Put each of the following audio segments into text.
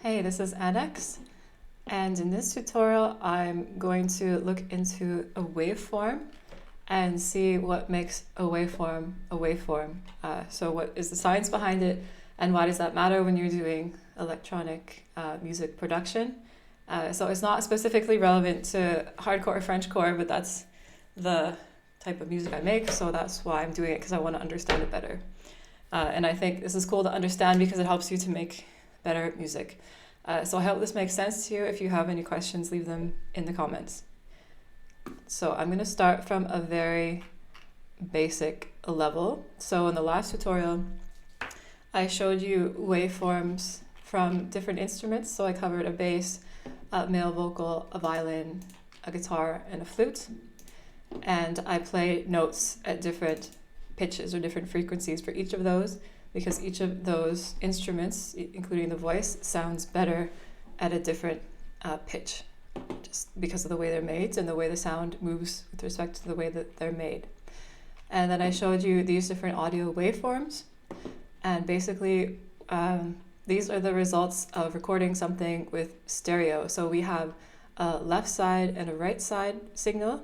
Hey, this is Annex, and in this tutorial I'm going to look into a waveform and see what makes a waveform a waveform. So what is the science behind it, and why does that matter when you're doing electronic music production? So it's not specifically relevant to hardcore or Frenchcore, but that's the type of music I make, so that's why I'm doing it, because I want to understand it better. And I think this is cool to understand because it helps you to make better music. So I hope this makes sense to you. If you have any questions, leave them in the comments. So I'm going to start from a very basic level. So in the last tutorial, I showed you waveforms from different instruments. So I covered a bass, a male vocal, a violin, a guitar, and a flute. And I play notes at different pitches or different frequencies for each of those, because each of those instruments, including the voice, sounds better at a different pitch, just because of the way they're made and the way the sound moves with respect to the way that they're made. And then I showed you these different audio waveforms, and basically these are the results of recording something with stereo. So we have a left side and a right side signal,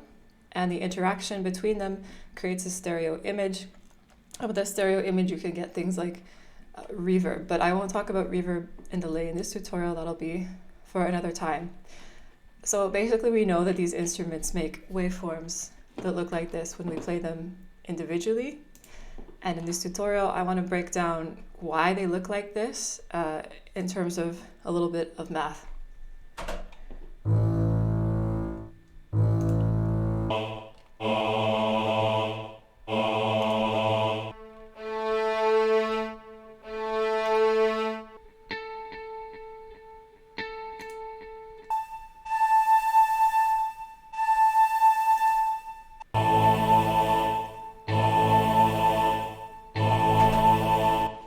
and the interaction between them creates a stereo image. With the stereo image, you can get things like reverb, but I won't talk about reverb and delay in this tutorial. That'll be for another time. So basically, we know that these instruments make waveforms that look like this when we play them individually. And in this tutorial, I want to break down why they look like this in terms of a little bit of math.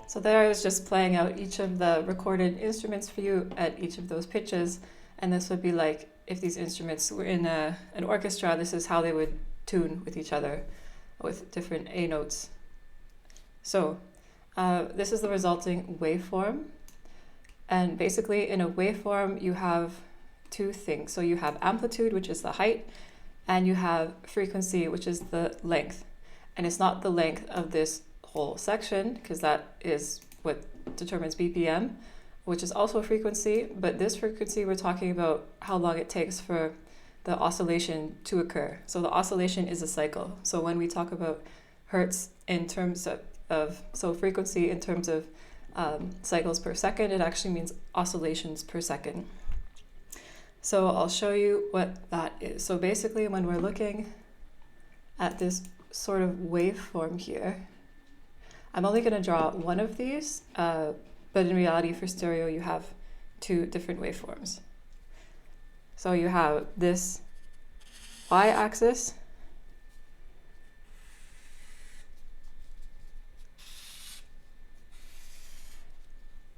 So there I was just playing out each of the recorded instruments for you at each of those pitches, and this would be like if these instruments were in an orchestra, this is how they would tune with each other with different A notes. So this is the resulting waveform, and basically in a waveform you have two things. So you have amplitude, which is the height, and you have frequency, which is the length. And it's not the length of this whole section, because that is what determines BPM, which is also a frequency, but this frequency we're talking about how long it takes for the oscillation to occur. So the oscillation is a cycle. So when we talk about hertz in terms of so frequency in terms of cycles per second, it actually means oscillations per second. So I'll show you what that is. So basically when we're looking at this sort of waveform here, I'm only going to draw one of these, but in reality for stereo you have two different waveforms. So you have this y-axis,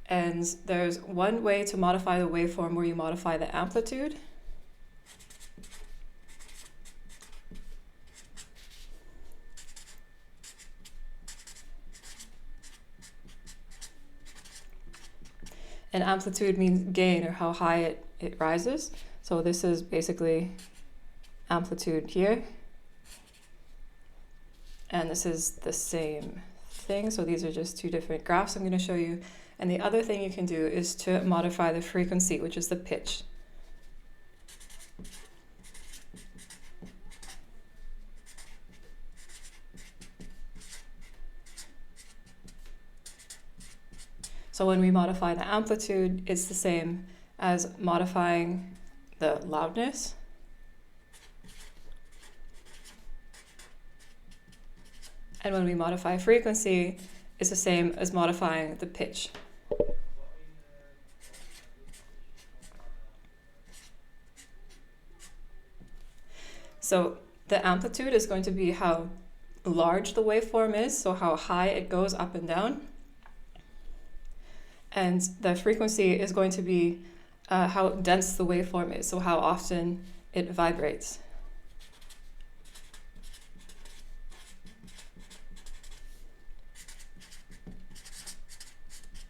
and there's one way to modify the waveform where you modify the amplitude. And amplitude means gain, or how high it rises. So this is basically amplitude here. And this is the same thing. So these are just two different graphs I'm going to show you. And the other thing you can do is to modify the frequency, which is the pitch. So when we modify the amplitude, it's the same as modifying the loudness. And when we modify frequency, it's the same as modifying the pitch. So the amplitude is going to be how large the waveform is, so how high it goes up and down. And the frequency is going to be how dense the waveform is, so how often it vibrates.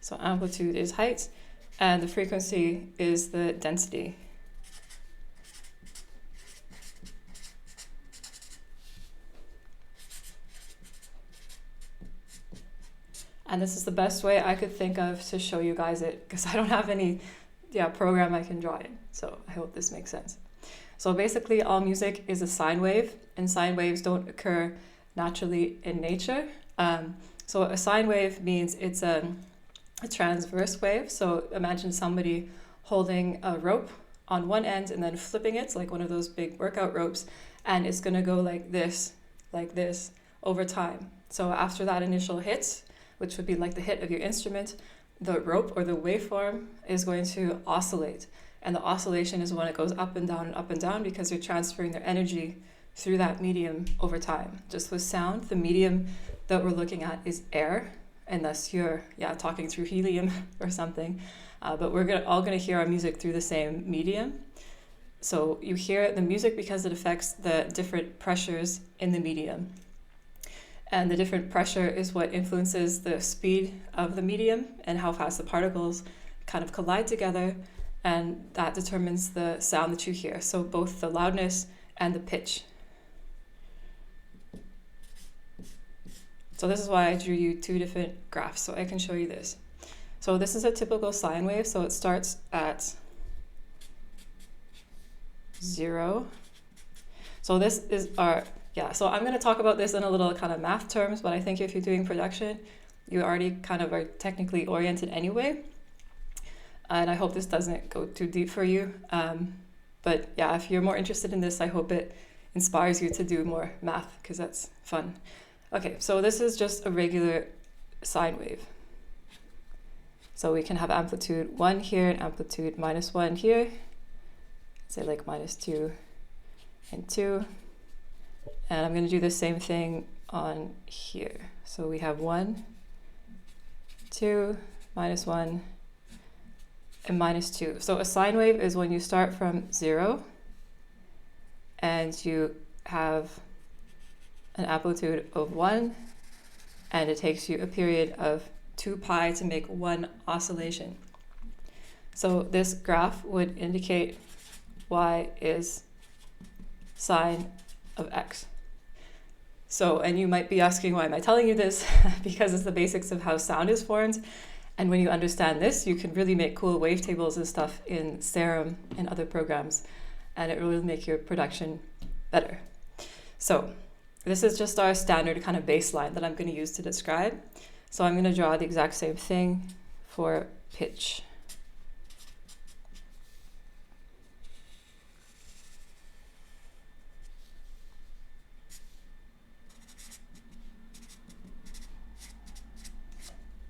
So amplitude is height, and the frequency is the density. And this is the best way I could think of to show you guys it, because I don't have any program I can draw in. So I hope this makes sense. So basically all music is a sine wave, and sine waves don't occur naturally in nature. So a sine wave means it's a transverse wave. So imagine somebody holding a rope on one end and then flipping it, like one of those big workout ropes, and it's going to go like this over time. So after that initial hit, which would be like the hit of your instrument, the rope or the waveform is going to oscillate. And the oscillation is when it goes up and down because you're transferring their energy through that medium over time. Just with sound, the medium that we're looking at is air, unless you're talking through helium or something. But we're all going to hear our music through the same medium. So you hear the music because it affects the different pressures in the medium. And the different pressure is what influences the speed of the medium and how fast the particles kind of collide together, and that determines the sound that you hear. So both the loudness and the pitch. So this is why I drew you two different graphs, so I can show you this. So this is a typical sine wave, so it starts at 0. So this is our so I'm going to talk about this in a little kind of math terms, but I think if you're doing production, you already kind of are technically oriented anyway. And I hope this doesn't go too deep for you. But yeah, if you're more interested in this, I hope it inspires you to do more math, because that's fun. Okay, so this is just a regular sine wave. So we can have amplitude 1 here and amplitude -1 here. Say like -2 and 2. And I'm going to do the same thing on here. So we have 1, 2, -1, and -2. So a sine wave is when you start from 0 and you have an amplitude of 1, and it takes you a period of 2 pi to make one oscillation. So this graph would indicate y is sine of x. So, and you might be asking, why am I telling you this? Because it's the basics of how sound is formed. And when you understand this, you can really make cool wavetables and stuff in Serum and other programs, and it will really make your production better. So this is just our standard kind of baseline that I'm going to use to describe. So I'm going to draw the exact same thing for pitch.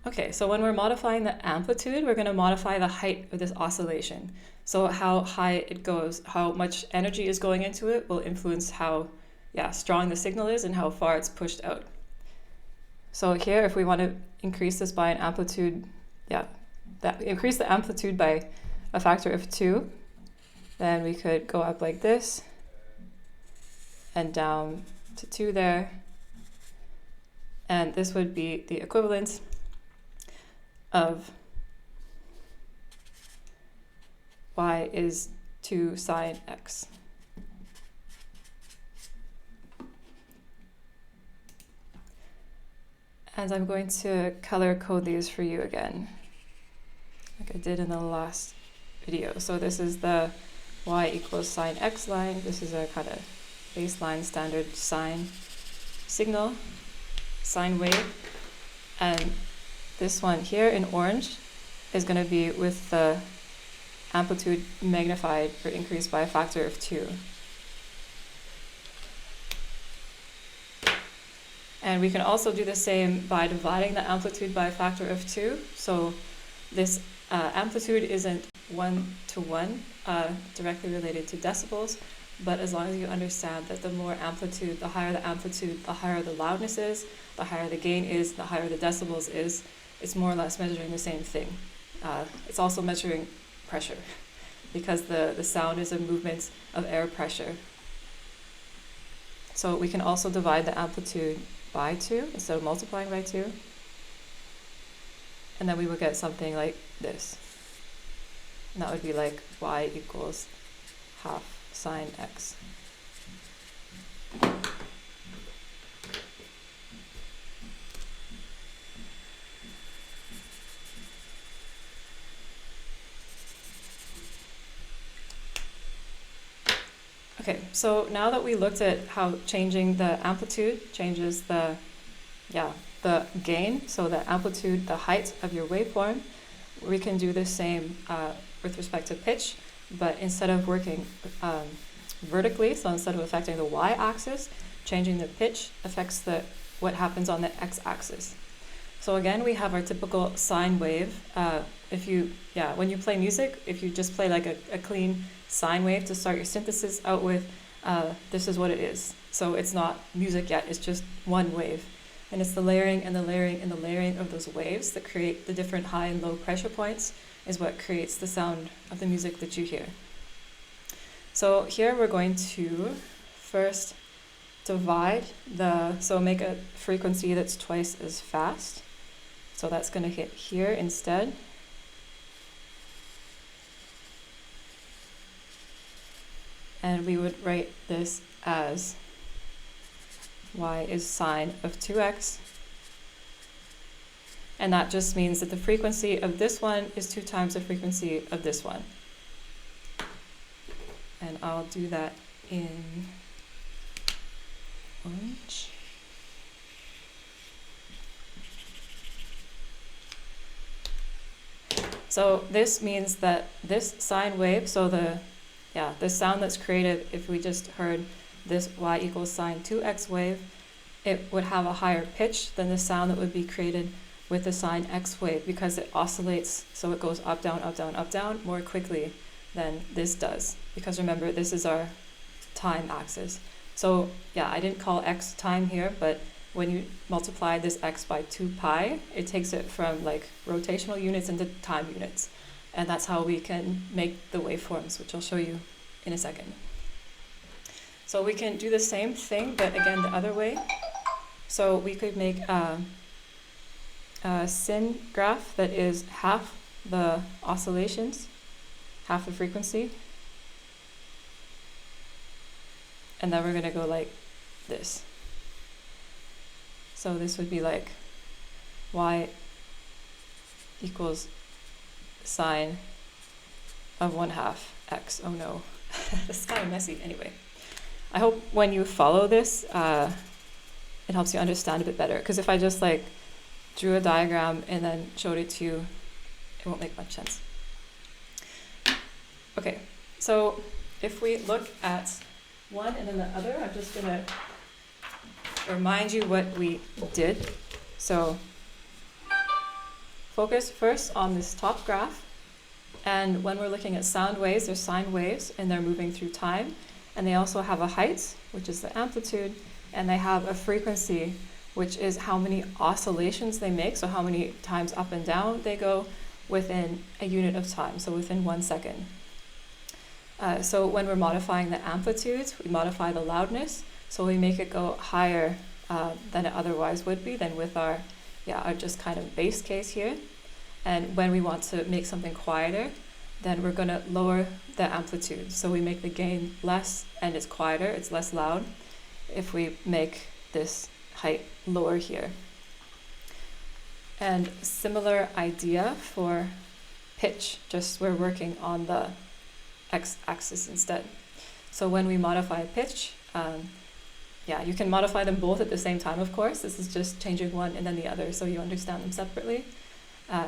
Okay, so when we're modifying the amplitude, we're going to modify the height of this oscillation. So how high it goes, how much energy is going into it will influence how strong the signal is and how far it's pushed out. So here, if we want to increase this by an amplitude, increase the amplitude by a factor of 2, then we could go up like this and down to 2 there. And this would be the equivalent of y is 2 sine x. And I'm going to color code these for you again, like I did in the last video. So this is the y equals sine x line. This is a kind of baseline standard sine signal, sine wave. And this one here in orange is going to be with the amplitude magnified or increased by a factor of 2. And we can also do the same by dividing the amplitude by a factor of 2. So this amplitude isn't 1-to-1 directly related to decibels, but as long as you understand that the more amplitude, the higher the amplitude, the higher the loudness is, the higher the gain is, the higher the decibels is, it's more or less measuring the same thing. It's also measuring pressure, because the sound is a movement of air pressure. So we can also divide the amplitude by 2 instead of multiplying by 2. And then we would get something like this. And that would be like y equals half sine x. Okay, so now that we looked at how changing the amplitude changes the gain, so the amplitude, the height of your waveform, we can do the same with respect to pitch, but instead of working vertically, so instead of affecting the y-axis, changing the pitch affects what happens on the x-axis. So again, we have our typical sine wave. When you play music, if you just play like a clean sine wave to start your synthesis out with, this is what it is. So it's not music yet, it's just one wave. And it's the layering and the layering and the layering of those waves that create the different high and low pressure points is what creates the sound of the music that you hear. So here we're going to first divide make a frequency that's twice as fast. So that's going to hit here instead. And we would write this as y is sine of 2x. And that just means that the frequency of this one is 2 times the frequency of this one. And I'll do that in orange. So this means that this sine wave, so the sound that's created if we just heard this y equals sine 2x wave, it would have a higher pitch than the sound that would be created with the sine x wave because it oscillates, so it goes up, down, up, down, up, down more quickly than this does. Because remember, this is our time axis. So I didn't call x time here, but when you multiply this x by 2 pi, it takes it from like rotational units into time units. And that's how we can make the waveforms, which I'll show you in a second. So we can do the same thing, but again, the other way. So we could make a sine graph that is half the oscillations, half the frequency. And then we're going to go like this. So this would be like y equals sine of 1/2 x. Oh no, this is kind of messy. Anyway, I hope when you follow this, it helps you understand a bit better. Because if I just like drew a diagram and then showed it to you, it won't make much sense. Okay, so if we look at one and then the other, I'm just going to remind you what we did. So focus first on this top graph. And when we're looking at sound waves, they're sine waves and they're moving through time. And they also have a height, which is the amplitude, and they have a frequency, which is how many oscillations they make, so how many times up and down they go within a unit of time, so within 1 second. So when we're modifying the amplitudes, we modify the loudness, so we make it go higher than it otherwise would be, than with our just kind of base case here. And when we want to make something quieter, then we're going to lower the amplitude. So we make the gain less and it's quieter, it's less loud, if we make this height lower here. And similar idea for pitch, just we're working on the x-axis instead. So when we modify pitch, you can modify them both at the same time, of course. This is just changing one and then the other so you understand them separately.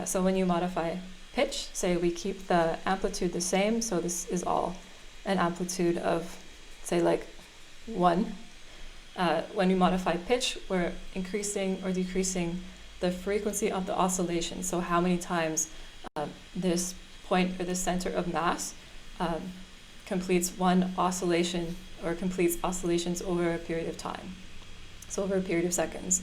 So when you modify pitch, say we keep the amplitude the same, so this is all an amplitude of, say, like 1. When we modify pitch, we're increasing or decreasing the frequency of the oscillation, so how many times this point or the center of mass completes one oscillation or completes oscillations over a period of time, so over a period of seconds.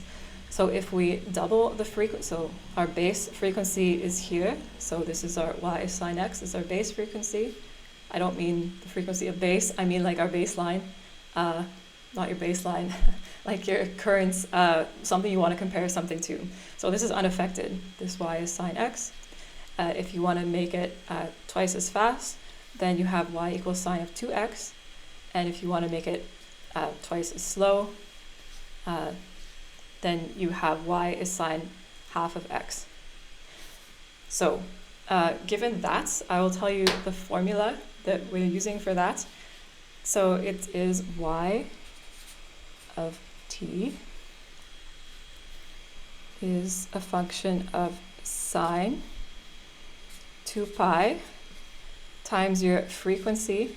So if we double the frequency, so our base frequency is here, so this is our y sine x is our base frequency. I don't mean the frequency of bass, I mean like our baseline, not your baseline, like your currents, something you want to compare something to. So this is unaffected, this y is sine x. if you want to make it twice as fast, then you have y equals sine of 2x. And if you want to make it twice as slow, then you have y is sine half of x. So given that, I will tell you the formula that we're using for that. So it is y of t is a function of sine 2 pi times your frequency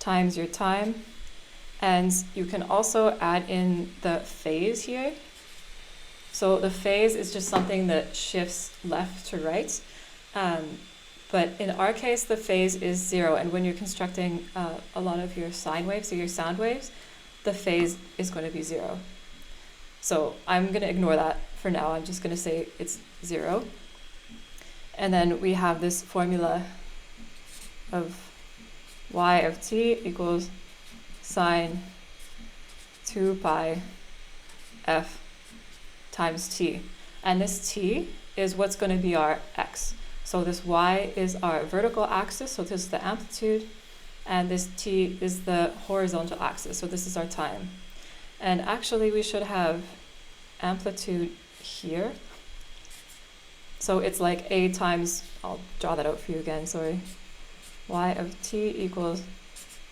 times your time, and you can also add in the phase here. So the phase is just something that shifts left to right, but in our case the phase is 0, and when you're constructing a lot of your sine waves or your sound waves, the phase is going to be 0. So I'm going to ignore that for now. I'm just going to say it's 0. And then we have this formula of y of t equals sine 2 pi f times t. And this t is what's going to be our x. So this y is our vertical axis, so this is the amplitude, and this t is the horizontal axis, so this is our time. And actually we should have amplitude here. So it's like a times, I'll draw that out for you again, sorry. Y of t equals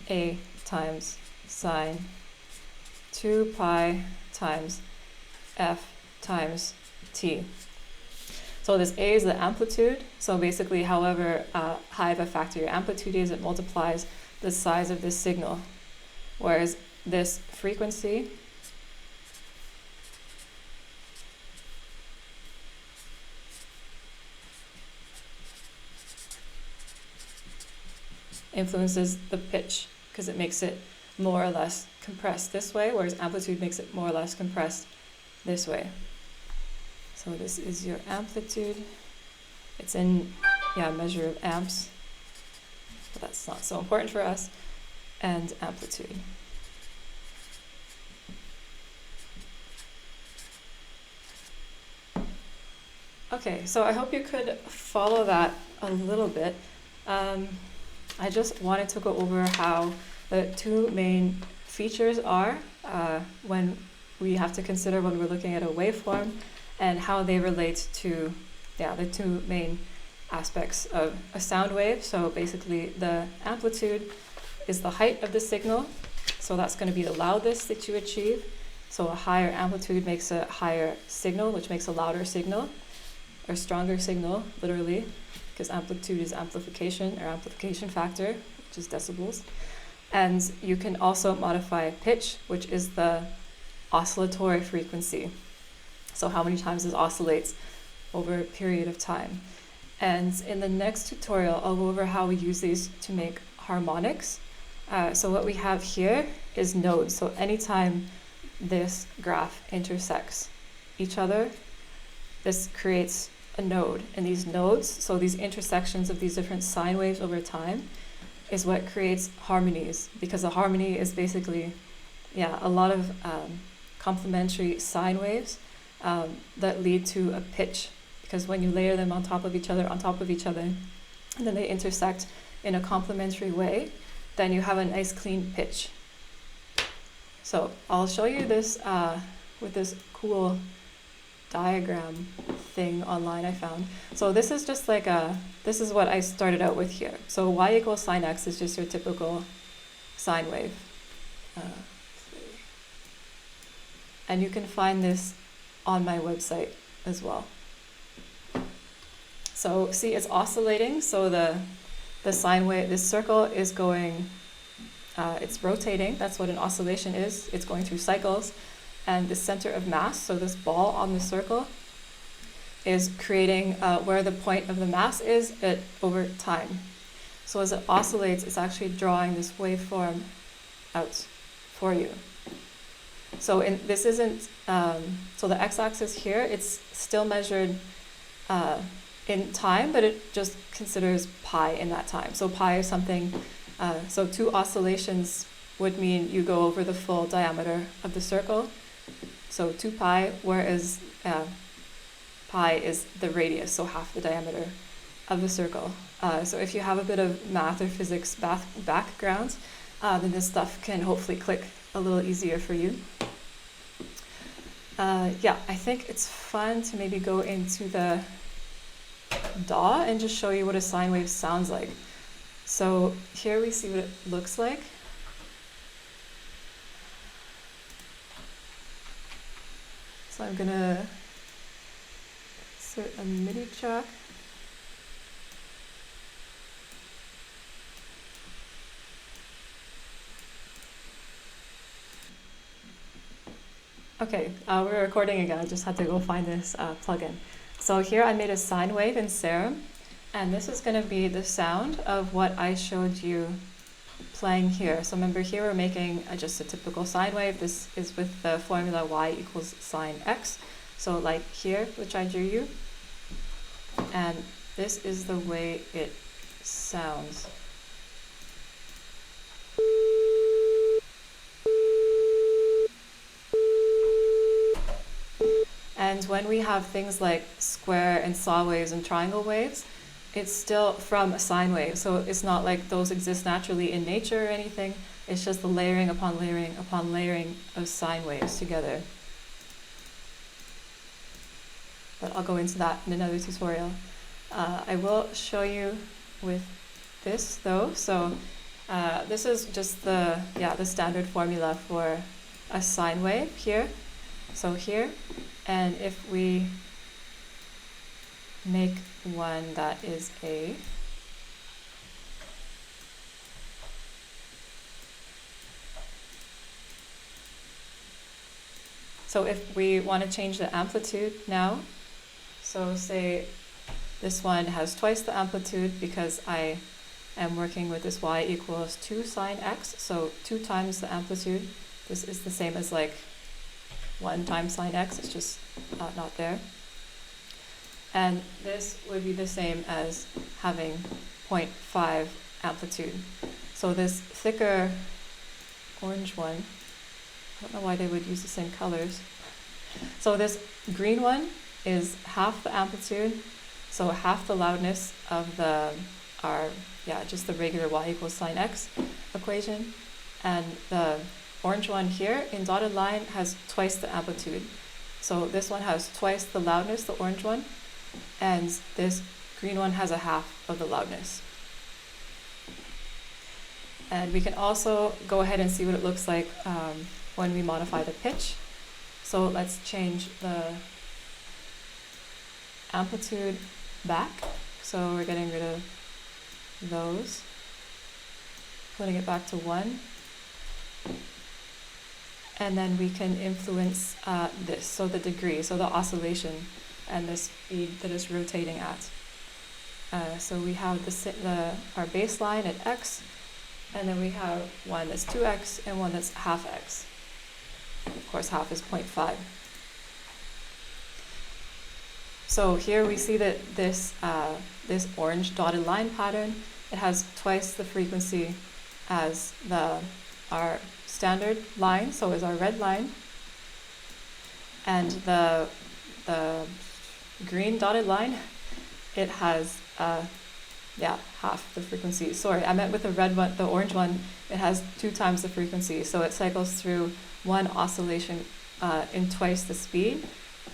a times sine 2 pi times f times t. So this a is the amplitude, so basically however high of a factor your amplitude is, it multiplies the size of this signal. Whereas this frequency influences the pitch because it makes it more or less compressed this way, whereas amplitude makes it more or less compressed this way. So this is your amplitude. It's in measure of amps, but that's not so important for us, and amplitude. Okay, so I hope you could follow that a little bit. I just wanted to go over how the two main features are when we have to consider when we're looking at a waveform, and how they relate to the two main aspects of a sound wave. So basically the amplitude is the height of the signal, so that's going to be the loudness that you achieve. So a higher amplitude makes a higher signal, which makes a louder signal, or stronger signal, literally, because amplitude is amplification, or amplification factor, which is decibels. And you can also modify pitch, which is the oscillatory frequency. So how many times it oscillates over a period of time. And in the next tutorial, I'll go over how we use these to make harmonics. So what we have here is nodes. So anytime this graph intersects each other, this creates a node. And these nodes, so these intersections of these different sine waves over time, is what creates harmonies, because a harmony is basically a lot of complementary sine waves that lead to a pitch, because when you layer them on top of each other, and then they intersect in a complementary way, then you have a nice clean pitch. So I'll show you this with this cool diagram thing online I found. So this is just like this is what I started out with here. So y equals sine x is just your typical sine wave. And you can find this on my website as well. So see, it's oscillating, so the sine wave, this circle is going, it's rotating, that's what an oscillation is, it's going through cycles, and the center of mass, so this ball on the circle, is creating where the point of the mass is over time. So as it oscillates, it's actually drawing this waveform out for you. So this isn't, so the x-axis here, it's still measured in time, but it just considers pi in that time. So pi is something, so 2 oscillations would mean you go over the full diameter of the circle. So 2 pi, whereas pi pi is the radius, so half the diameter of the circle. So if you have a bit of math or physics background, then this stuff can hopefully click a little easier for you. Yeah, I think it's fun to maybe go into the DAW and just show you what a sine wave sounds like. So here we see what it looks like. So I'm gonna insert a MIDI track. Okay, we're recording again. I just had to go find this plugin. So here I made a sine wave in Serum, and this is going to be the sound of what I showed you playing here. So remember, here we're making just a typical sine wave. This is with the formula y equals sine x. So like here, which I drew you, and this is the way it sounds. And when we have things like square and saw waves and triangle waves, it's still from a sine wave. So it's not like those exist naturally in nature or anything. It's just the layering upon layering upon layering of sine waves together. But I'll go into that in another tutorial. I will show you with this though. So this is just the standard formula for a sine wave here. So here, and if we make one that is a so if we want to change the amplitude now, so say this one has twice the amplitude because I am working with this y equals 2 sine x, so 2 times the amplitude. This is the same as like 1 times sine x, it's just not there. And this would be the same as having 0.5 amplitude. So this thicker orange one, I don't know why they would use the same colors. So this green one is half the amplitude, so half the loudness of just the regular y equals sine x equation. And the orange one here in dotted line has twice the amplitude. So this one has twice the loudness, the orange one, and this green one has a half of the loudness. And we can also go ahead and see what it looks like when we modify the pitch. So let's change the amplitude back. So we're getting rid of those, putting it back to 1. And then we can influence this, so the degree, so the oscillation, and the speed that it's rotating at. So we have our baseline at x, and then we have one that's 2x and one that's half x. Of course, half is 0.5. So here we see that this orange dotted line pattern, it has twice the frequency as our standard line, so is our red line, and the green dotted line, it has half the frequency. Sorry, I meant with the red one, the orange one, it has 2 times the frequency, so it cycles through one oscillation in twice the speed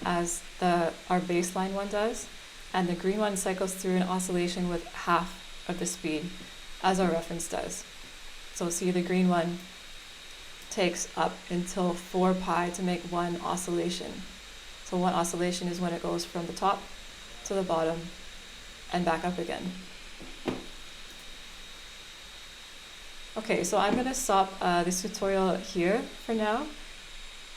as our baseline one does, and the green one cycles through an oscillation with half of the speed as our reference does. So see, the green one takes up until 4 pi to make one oscillation. So one oscillation is when it goes from the top to the bottom and back up again. Okay, so I'm going to stop this tutorial here for now.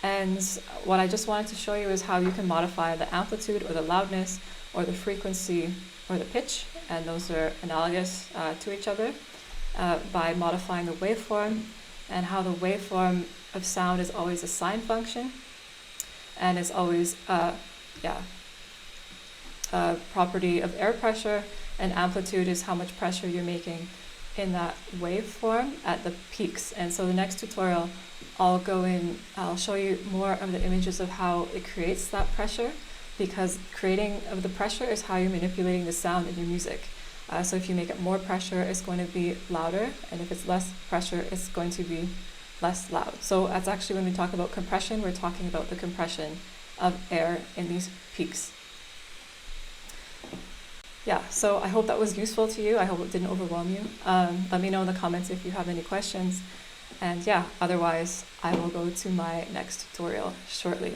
And what I just wanted to show you is how you can modify the amplitude or the loudness or the frequency or the pitch, and those are analogous to each other, by modifying the waveform, and how the waveform of sound is always a sine function, and is always a property of air pressure, and amplitude is how much pressure you're making in that waveform at the peaks. And so the next tutorial, I'll show you more of the images of how it creates that pressure because creating of the pressure is how you're manipulating the sound in your music. So if you make it more pressure, it's going to be louder, and if it's less pressure, it's going to be less loud. So that's actually when we talk about compression, we're talking about the compression of air in these peaks. Yeah, so I hope that was useful to you. I hope it didn't overwhelm you. Let me know in the comments if you have any questions. And yeah, otherwise I will go to my next tutorial shortly.